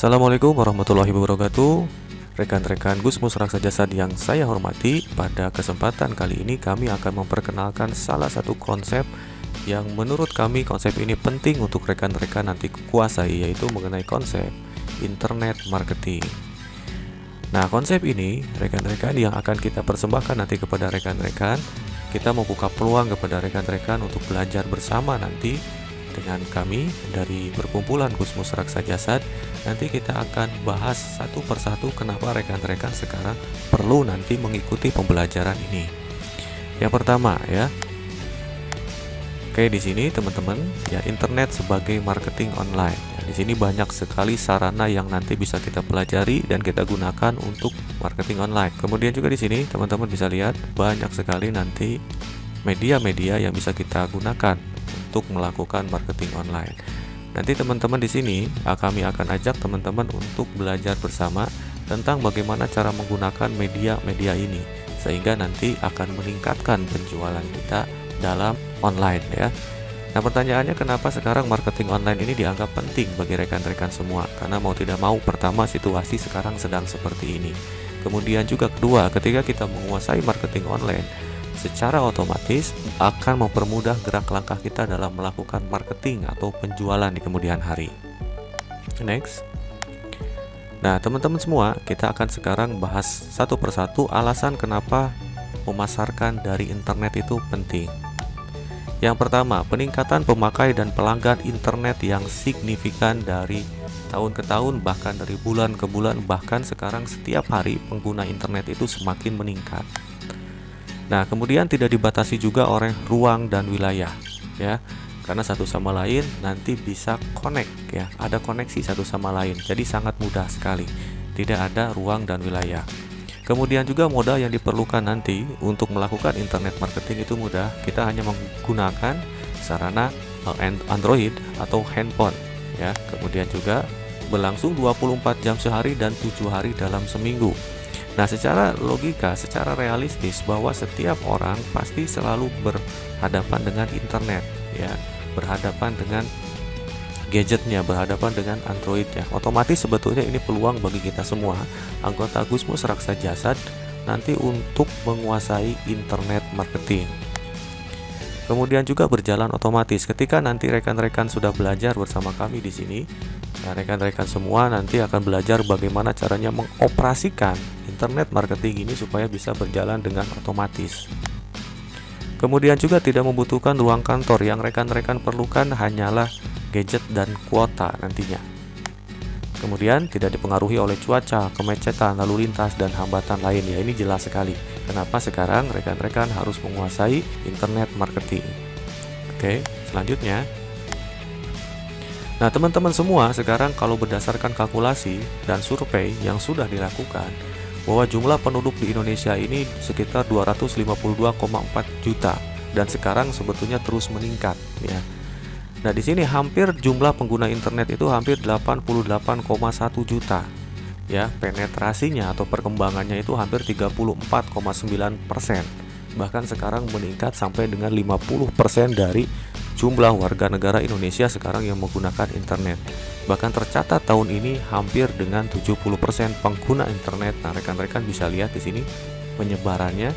Assalamualaikum warahmatullahi wabarakatuh. Rekan-rekan Gusmus Raksa Jasad yang saya hormati, pada kesempatan kali ini kami akan memperkenalkan salah satu konsep yang menurut kami konsep ini penting untuk rekan-rekan nanti kuasai, yaitu mengenai konsep internet marketing. Nah, konsep ini rekan-rekan yang akan kita persembahkan nanti kepada rekan-rekan. Kita membuka peluang kepada rekan-rekan untuk belajar bersama nanti dengan kami dari perkumpulan Gusmus Raksa Jasad. Nanti kita akan bahas satu persatu kenapa rekan-rekan sekarang perlu nanti mengikuti pembelajaran ini. Yang pertama ya. Oke, di sini teman-teman ya, internet sebagai marketing online. Ya, di sini banyak sekali sarana yang nanti bisa kita pelajari dan kita gunakan untuk marketing online. Kemudian juga di sini teman-teman bisa lihat banyak sekali nanti media-media yang bisa kita gunakan untuk melakukan marketing online. Nanti teman-teman di sini kami akan ajak teman-teman untuk belajar bersama tentang bagaimana cara menggunakan media-media ini, sehingga nanti akan meningkatkan penjualan kita dalam online ya. Nah, pertanyaannya kenapa sekarang marketing online ini dianggap penting bagi rekan-rekan semua? Karena mau tidak mau, pertama situasi sekarang sedang seperti ini. Kemudian juga kedua, ketika kita menguasai marketing online, secara otomatis akan mempermudah gerak langkah kita dalam melakukan marketing atau penjualan di kemudian hari. Next. Nah, teman-teman semua, kita akan sekarang bahas satu persatu alasan kenapa memasarkan dari internet itu penting. Yang pertama, peningkatan pemakai dan pelanggan internet yang signifikan dari tahun ke tahun, bahkan dari bulan ke bulan, bahkan sekarang setiap hari pengguna internet itu semakin meningkat. Nah, kemudian tidak dibatasi juga oleh ruang dan wilayah ya. Karena satu sama lain nanti bisa connect ya, ada koneksi satu sama lain. Jadi sangat mudah sekali. Tidak ada ruang dan wilayah. Kemudian juga modal yang diperlukan nanti untuk melakukan internet marketing itu mudah. Kita hanya menggunakan sarana Android atau handphone ya. Kemudian juga berlangsung 24 jam sehari dan 7 hari dalam seminggu. Nah, secara logika, secara realistis bahwa setiap orang pasti selalu berhadapan dengan internet ya, berhadapan dengan gadgetnya, berhadapan dengan Android ya. Otomatis sebetulnya ini peluang bagi kita semua anggota Gusmus Raksa Jasad nanti untuk menguasai internet marketing. Kemudian juga berjalan otomatis ketika nanti rekan-rekan sudah belajar bersama kami di sini. Nah, rekan-rekan semua nanti akan belajar bagaimana caranya mengoperasikan internet marketing ini supaya bisa berjalan dengan otomatis. Kemudian juga tidak membutuhkan ruang kantor, yang rekan-rekan perlukan hanyalah gadget dan kuota nantinya. Kemudian tidak dipengaruhi oleh cuaca, kemacetan, lalu lintas, dan hambatan lain ya. Ini jelas sekali kenapa sekarang rekan-rekan harus menguasai internet marketing. Oke, selanjutnya. Nah, teman-teman semua sekarang kalau berdasarkan kalkulasi dan survei yang sudah dilakukan, bahwa jumlah penduduk di Indonesia ini sekitar 252,4 juta dan sekarang sebetulnya terus meningkat ya. Nah, di sini hampir jumlah pengguna internet itu hampir 88,1 juta. Ya, penetrasinya atau perkembangannya itu hampir 34,9%. Bahkan sekarang meningkat sampai dengan 50% dari jumlah warga negara Indonesia sekarang yang menggunakan internet. Bahkan tercatat tahun ini hampir dengan 70% pengguna internet. Nah, rekan-rekan bisa lihat di sini penyebarannya.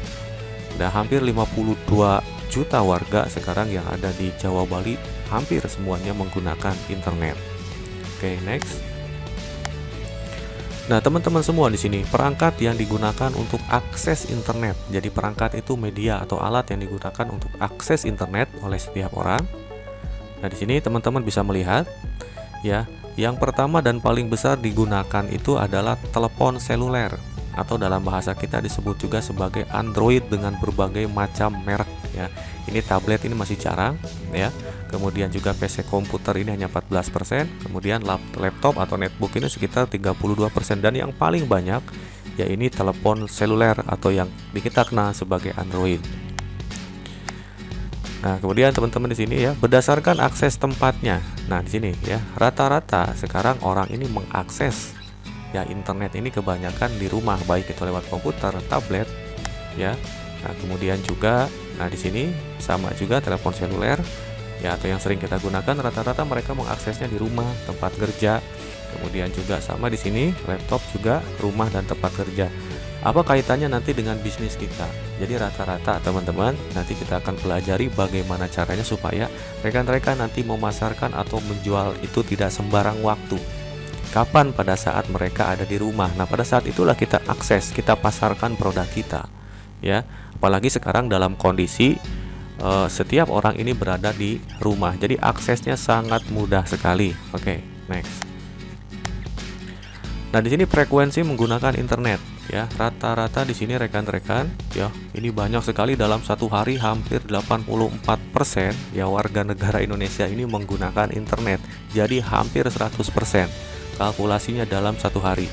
Ada hampir 52 juta warga sekarang yang ada di Jawa Bali, hampir semuanya menggunakan internet. Oke, next. Nah, teman-teman semua di sini perangkat yang digunakan untuk akses internet. Jadi perangkat itu media atau alat yang digunakan untuk akses internet oleh setiap orang. Nah, di sini teman-teman bisa melihat ya, yang pertama dan paling besar digunakan itu adalah telepon seluler atau dalam bahasa kita disebut juga sebagai Android dengan berbagai macam merek ya. Ini tablet ini masih jarang ya. Kemudian juga PC komputer ini hanya 14%, kemudian laptop atau netbook ini sekitar 32%, dan yang paling banyak ya ini telepon seluler atau yang kita kenal sebagai Android. Nah, kemudian teman-teman di sini ya, berdasarkan akses tempatnya. Nah, di sini ya, rata-rata sekarang orang ini mengakses ya internet ini kebanyakan di rumah, baik itu lewat komputer, tablet ya. Nah, kemudian juga di sini sama juga telepon seluler ya, atau yang sering kita gunakan rata-rata mereka mengaksesnya di rumah, tempat kerja, kemudian juga sama di sini laptop juga rumah dan tempat kerja. Apa kaitannya nanti dengan bisnis kita? Jadi rata-rata teman-teman nanti kita akan pelajari bagaimana caranya supaya rekan-rekan nanti memasarkan atau menjual itu tidak sembarang waktu. Kapan? Pada saat mereka ada di rumah. Nah, pada saat itulah kita akses, kita pasarkan produk kita. Ya, apalagi sekarang dalam kondisi setiap orang ini berada di rumah. Jadi aksesnya sangat mudah sekali. Oke, next. Nah, di sini frekuensi menggunakan internet ya. Rata-rata di sini rekan-rekan ya, ini banyak sekali dalam satu hari hampir 84% ya warga negara Indonesia ini menggunakan internet. Jadi hampir 100% kalkulasinya dalam satu hari.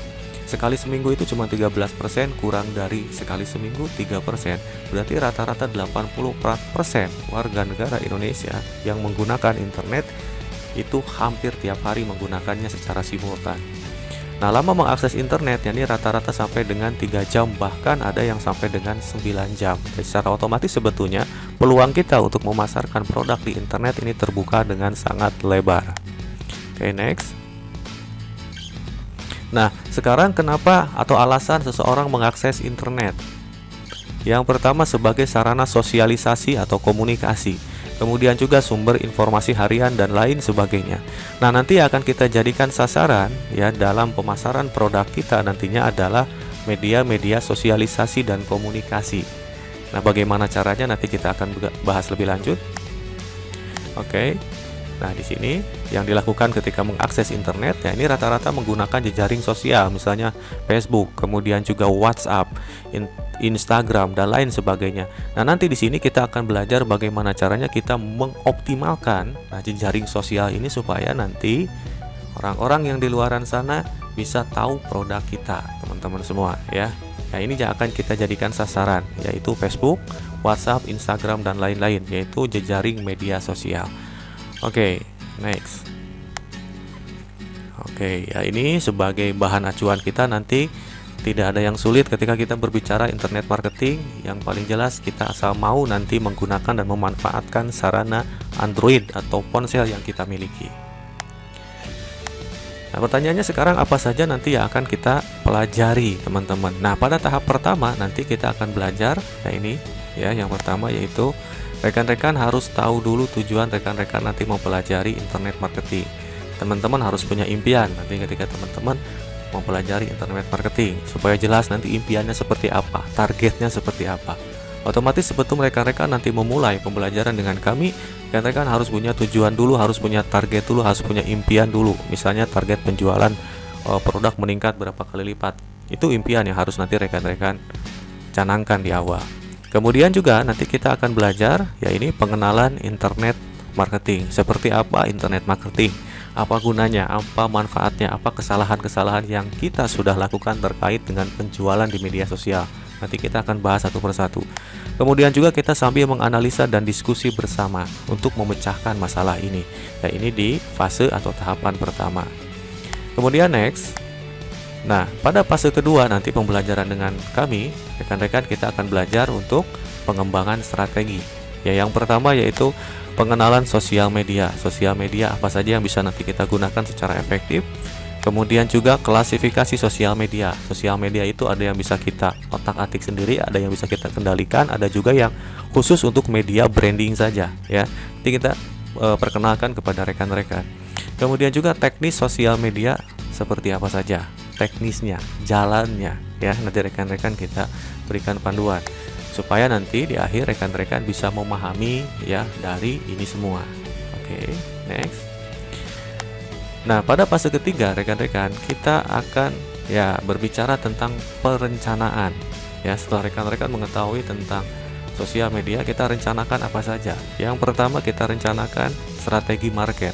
Sekali seminggu itu cuma 13%, kurang dari sekali seminggu 3%. Berarti rata-rata 84% warga negara Indonesia yang menggunakan internet itu hampir tiap hari menggunakannya secara simultan. Nah, lama mengakses internet ya, ini rata-rata sampai dengan 3 jam, bahkan ada yang sampai dengan 9 jam. Jadi secara otomatis sebetulnya peluang kita untuk memasarkan produk di internet ini terbuka dengan sangat lebar. Oke, next. Nah, sekarang kenapa atau alasan seseorang mengakses internet? Yang pertama sebagai sarana sosialisasi atau komunikasi, kemudian juga sumber informasi harian dan lain sebagainya. Nah, nanti akan kita jadikan sasaran ya dalam pemasaran produk kita nantinya adalah media-media sosialisasi dan komunikasi. Nah, bagaimana caranya nanti kita akan bahas lebih lanjut. Oke. Nah, di sini yang dilakukan ketika mengakses internet ya, ini rata-rata menggunakan jejaring sosial, misalnya Facebook, kemudian juga WhatsApp, Instagram dan lain sebagainya. Nah, nanti di sini kita akan belajar bagaimana caranya kita mengoptimalkan jejaring sosial ini supaya nanti orang-orang yang di luaran sana bisa tahu produk kita, teman-teman semua ya. Nah, ini akan kita jadikan sasaran, yaitu Facebook, WhatsApp, Instagram dan lain-lain, yaitu jejaring media sosial. Oke, next. Oke, ya ini sebagai bahan acuan kita nanti. Tidak ada yang sulit ketika kita berbicara internet marketing. Yang paling jelas kita asal mau nanti menggunakan dan memanfaatkan sarana Android atau ponsel yang kita miliki. Nah, pertanyaannya sekarang apa saja nanti yang akan kita pelajari, teman-teman. Nah, pada tahap pertama nanti kita akan belajar ini ya, yang pertama yaitu rekan-rekan harus tahu dulu tujuan rekan-rekan nanti mempelajari internet marketing. Teman-teman harus punya impian nanti ketika teman-teman mempelajari internet marketing, supaya jelas nanti impiannya seperti apa, targetnya seperti apa. Otomatis sebetulnya rekan-rekan nanti memulai pembelajaran dengan kami, rekan-rekan harus punya tujuan dulu, harus punya target dulu, harus punya impian dulu. Misalnya target penjualan produk meningkat berapa kali lipat. Itu impian yang harus nanti rekan-rekan canangkan di awal. Kemudian juga nanti kita akan belajar ya ini pengenalan internet marketing. Seperti apa internet marketing? Apa gunanya? Apa manfaatnya? Apa kesalahan-kesalahan yang kita sudah lakukan terkait dengan penjualan di media sosial? Nanti kita akan bahas satu persatu. Kemudian juga kita sambil menganalisa dan diskusi bersama untuk memecahkan masalah ini. Ya, ini di fase atau tahapan pertama. Kemudian next. Nah, pada fase kedua nanti pembelajaran dengan kami, rekan-rekan kita akan belajar untuk pengembangan strategi. Ya, yang pertama yaitu pengenalan sosial media. Sosial media apa saja yang bisa nanti kita gunakan secara efektif. Kemudian juga klasifikasi sosial media. Sosial media itu ada yang bisa kita otak-atik sendiri, ada yang bisa kita kendalikan, ada juga yang khusus untuk media branding saja ya. Nanti kita perkenalkan kepada rekan-rekan. Kemudian juga teknis sosial media seperti apa saja, teknisnya, jalannya ya. Nanti rekan-rekan kita berikan panduan supaya nanti di akhir rekan-rekan bisa memahami ya dari ini semua. Oke, next. Nah, pada fase ketiga rekan-rekan kita akan ya berbicara tentang perencanaan. Ya, setelah rekan-rekan mengetahui tentang sosial media, kita rencanakan apa saja. Yang pertama kita rencanakan strategi market.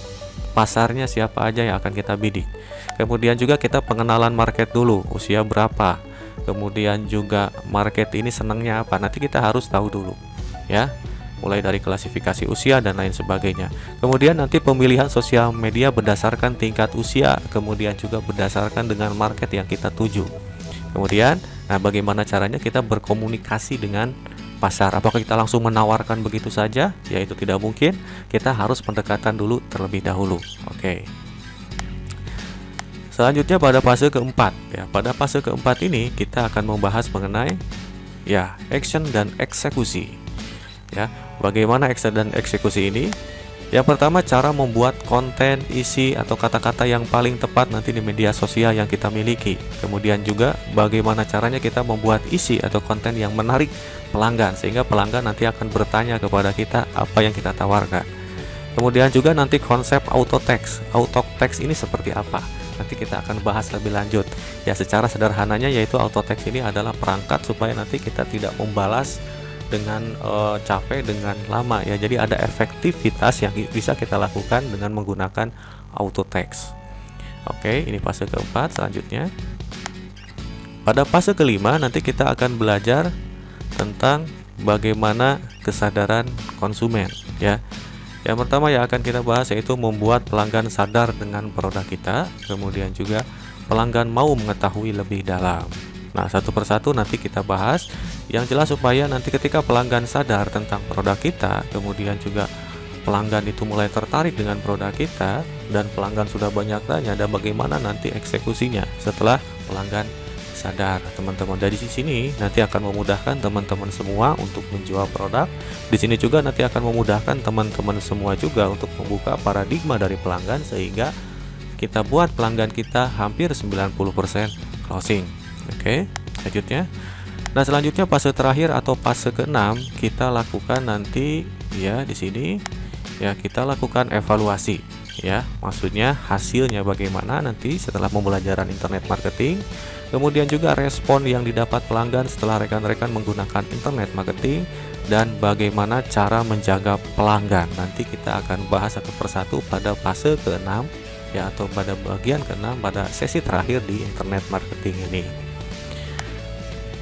Pasarnya siapa aja yang akan kita bidik. Kemudian juga kita pengenalan market dulu, usia berapa. Kemudian juga market ini senangnya apa. Nanti kita harus tahu dulu ya. Mulai dari klasifikasi usia dan lain sebagainya. Kemudian nanti pemilihan sosial media berdasarkan tingkat usia, kemudian juga berdasarkan dengan market yang kita tuju. Kemudian, nah bagaimana caranya kita berkomunikasi dengan pasar? Apakah kita langsung menawarkan begitu saja? Ya, itu tidak mungkin. Kita harus pendekatan dulu terlebih dahulu. Oke. Selanjutnya pada fase keempat ya. Pada fase keempat ini kita akan membahas mengenai ya action dan eksekusi. Ya, bagaimana action dan eksekusi ini? Yang pertama, cara membuat konten, isi, atau kata-kata yang paling tepat nanti di media sosial yang kita miliki. Kemudian juga bagaimana caranya kita membuat isi atau konten yang menarik pelanggan, sehingga pelanggan nanti akan bertanya kepada kita apa yang kita tawarkan. Kemudian juga nanti konsep auto text. Auto text ini seperti apa? Nanti kita akan bahas lebih lanjut. Ya, secara sederhananya yaitu auto text ini adalah perangkat supaya nanti kita tidak membalas dengan capek dengan lama ya. Jadi ada efektivitas yang bisa kita lakukan dengan menggunakan auto text. Oke, ini fase keempat. Selanjutnya pada fase kelima nanti kita akan belajar tentang bagaimana kesadaran konsumen ya. Yang pertama yang akan kita bahas yaitu membuat pelanggan sadar dengan produk kita, kemudian juga pelanggan mau mengetahui lebih dalam. Nah, satu persatu nanti kita bahas yang jelas supaya nanti ketika pelanggan sadar tentang produk kita, kemudian juga pelanggan itu mulai tertarik dengan produk kita dan pelanggan sudah banyak tanya, dan bagaimana nanti eksekusinya setelah pelanggan sadar, teman-teman. Dari sini nanti akan memudahkan teman-teman semua untuk menjual produk. Di sini juga nanti akan memudahkan teman-teman semua juga untuk membuka paradigma dari pelanggan sehingga kita buat pelanggan kita hampir 90% closing. Oke, selanjutnya. Nah, selanjutnya fase terakhir atau fase ke-6 kita lakukan nanti ya di sini ya, kita lakukan evaluasi ya. Maksudnya hasilnya bagaimana nanti setelah pembelajaran internet marketing. Kemudian juga respon yang didapat pelanggan setelah rekan-rekan menggunakan internet marketing dan bagaimana cara menjaga pelanggan. Nanti kita akan bahas satu persatu pada fase ke-6 ya, atau pada bagian ke-6 pada sesi terakhir di internet marketing ini.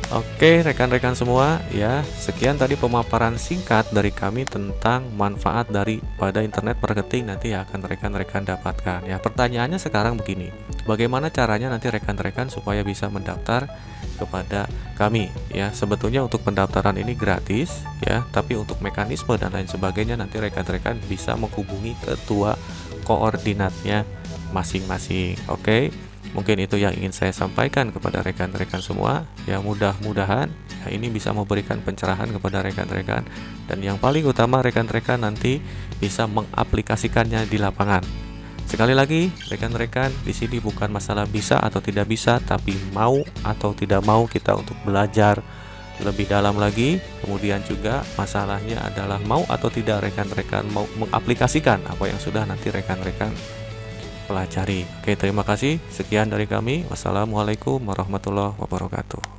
Oke, rekan-rekan semua ya, sekian tadi pemaparan singkat dari kami tentang manfaat daripada internet marketing nanti yang akan rekan-rekan dapatkan. Ya, pertanyaannya sekarang begini, bagaimana caranya nanti rekan-rekan supaya bisa mendaftar kepada kami ya. Sebetulnya untuk pendaftaran ini gratis ya, tapi untuk mekanisme dan lain sebagainya nanti rekan-rekan bisa menghubungi ketua koordinatnya masing-masing. Oke, mungkin itu yang ingin saya sampaikan kepada rekan-rekan semua ya. Mudah-mudahan ya, ini bisa memberikan pencerahan kepada rekan-rekan, dan yang paling utama rekan-rekan nanti bisa mengaplikasikannya di lapangan. Sekali lagi rekan-rekan, di sini bukan masalah bisa atau tidak bisa, tapi mau atau tidak mau kita untuk belajar lebih dalam lagi. Kemudian juga masalahnya adalah mau atau tidak rekan-rekan mau mengaplikasikan apa yang sudah nanti rekan-rekan pelajari. Oke, terima kasih. Sekian dari kami. Wassalamualaikum warahmatullahi wabarakatuh.